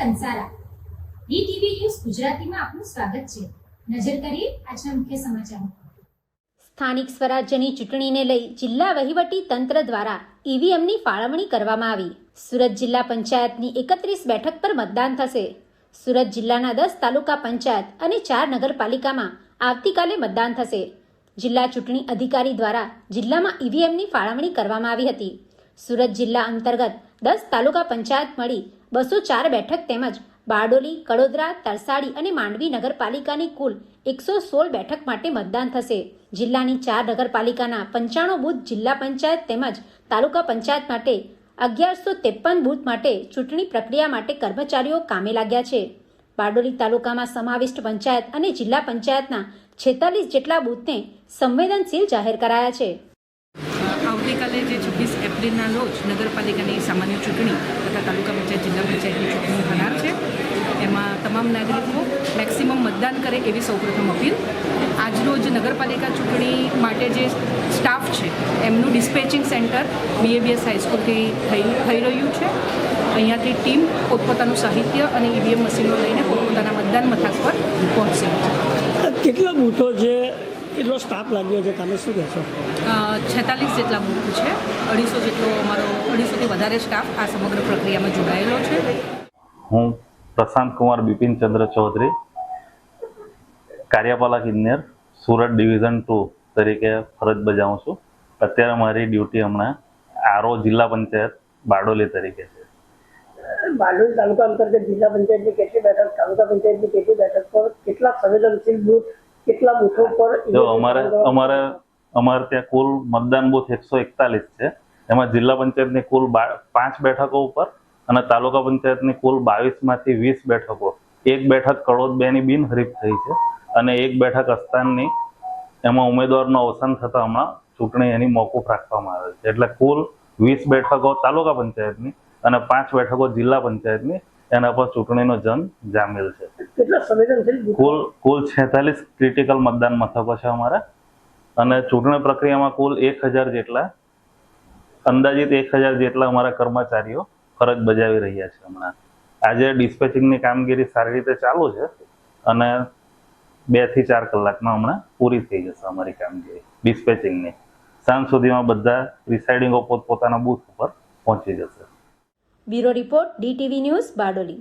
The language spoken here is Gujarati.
કંસારા ડીટીવી ન્યૂઝ ગુજરાતીમાં આપનું સ્વાગત છે। નજર કરીએ આજના મુખ્ય સમાચારો। સ્થાનિક સ્વરાજ્યની ચૂંટણીને લઈ જિલ્લા વહીવટી તંત્ર દ્વારા ઈવીએમની ફાળવણી કરવામાં આવી। સુરત જિલ્લા પંચાયતની 31 બેઠક પર મતદાન થશે। સુરત જિલ્લાના 10 તાલુકા પંચાયત અને 4 નગરપાલિકામાં આવતીકાલે મતદાન થશે। જિલ્લા ચૂંટણી અધિકારી દ્વારા જિલ્લામાં ઈવીએમની ફાળવણી કરવામાં આવી હતી। સુરત જિલ્લા અંતર્ગત 10 તાલુકા પંચાયત મળી 204 બેઠક તેમજ બારડોલી, કડોદરા, તરસાડી અને માંડવી નગરપાલિકાની કુલ 116 બેઠક માટે મતદાન થશે। જિલ્લાની 4 નગરપાલિકાના 95 બૂથ જિલ્લા પંચાયત તેમજ તાલુકા પંચાયત માટે 1153 બૂથ માટે ચૂંટણી પ્રક્રિયા માટે કર્મચારીઓ કામે લાગ્યા છે। બારડોલી તાલુકામાં સમાવિષ્ટ પંચાયત અને જિલ્લા પંચાયતના 46 જેટલા બૂથને સંવેદનશીલ જાહેર કરાયા છે। આવતીકાલે જે 26 એપ્રિલના રોજ નગરપાલિકાની સામાન્ય ચૂંટણી તથા તાલુકા પંચાયત જિલ્લા પંચાયતની ચૂંટણી થનાર છે। એમાં તમામ નાગરિકો મેક્સિમમ મતદાન કરે એવી સૌપ્રથમ અપીલ। આજરોજ નગરપાલિકા ચૂંટણી માટે જે સ્ટાફ છે એમનું ડિસ્પેચિંગ સેન્ટર BABS હાઈસ્કૂલથી થઈ રહ્યું છે। અહીંયાથી ટીમ પોતપોતાનું સાહિત્ય અને ઈવીએમ મશીનો લઈને પોતપોતાના મતદાન મથક પર પહોંચશે। કેટલા બૂથો છે, કેટલો સ્ટાફ લાગ્યો છે, તમે શું કહેશો? 46 જેટલા બૂથ છે, 250 જેટલો અમારો 250થી વધારે સ્ટાફ આ સમગ્ર પ્રક્રિયામાં જોડાયેલો છે। હું પ્રશાંત કુમાર બિપિન ચંદ્ર ચૌધરી, કાર્યપાલક ઇજનેર સુરત ડિવિઝન 2 તરીકે ફરજ બજાવું છું। અત્યારે મારી ડ્યુટી હમણાં આરઓ જિલ્લા પંચાયત બારડોલી તરીકે છે। બારડોલી તાલુકા અંતર્ગત જિલ્લા પંચાયતની કેટલી બેઠક, તાલુકા પંચાયતની કેટલી બેઠક પર કેટલા સંવેદનશીલ બૂથ, કેટલા બૂથો પર? જો અમારે ત્યાં કુલ મતદાન બૂથ 141 છે। એમાં જિલ્લા પંચાયતની કુલ 5 બેઠકો ઉપર અને તાલુકા પંચાયતની કુલ 22માંથી 20 બેઠકો, એક બેઠક કડોદ 2ની બિનહરીફ થઈ છે અને એક બેઠક અસ્તાનની, એમાં ઉમેદવારનું અવસાન થતાં હમણાં ચૂંટણી એની મોકૂફ રાખવામાં આવે છે। એટલે કુલ 20 બેઠકો તાલુકા પંચાયતની અને 5 બેઠકો જિલ્લા પંચાયતની, એના પર ચૂંટણીનો જંગ જામેલ છે। કેટલા સંવેદનશીલ કુલ 46 ક્રિટિકલ મતદાન મથકો છે અમારા અને ચૂંટણી પ્રક્રિયામાં કુલ 1000 જેટલા, અંદાજિત 1000 જેટલા અમારા કર્મચારીઓ ફરજ બજાવી રહ્યા છે। હમણાં આજે ડિસ્પેચિંગની કામગીરી સારી રીતે ચાલુ છે અને 2 થી 4 કલાકમાં હમણાં પૂરી થઈ જશે અમારી કામગીરી ડિસ્પેચિંગની। સાંજ સુધીમાં બધા રિસાઇડિંગો પોતપોતાના બૂથ ઉપર પહોંચી જશે। Bureau report DTV news Bardoli.